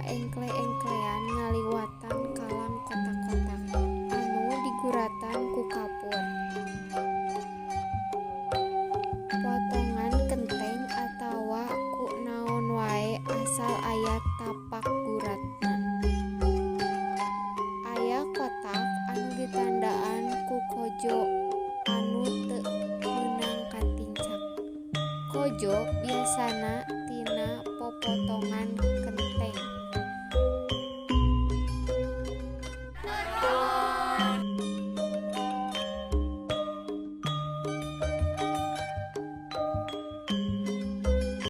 engkle-engklean ngaliwatan kalang kotak-kotak anu diguratan ku kapur. Potongan kentheng atawa ku naon wae asal aya tapak guratna. Aya kotak anu ditandaan ku kojo anu teu meunang katincak. Kojo biasana tina popotongan kentheng.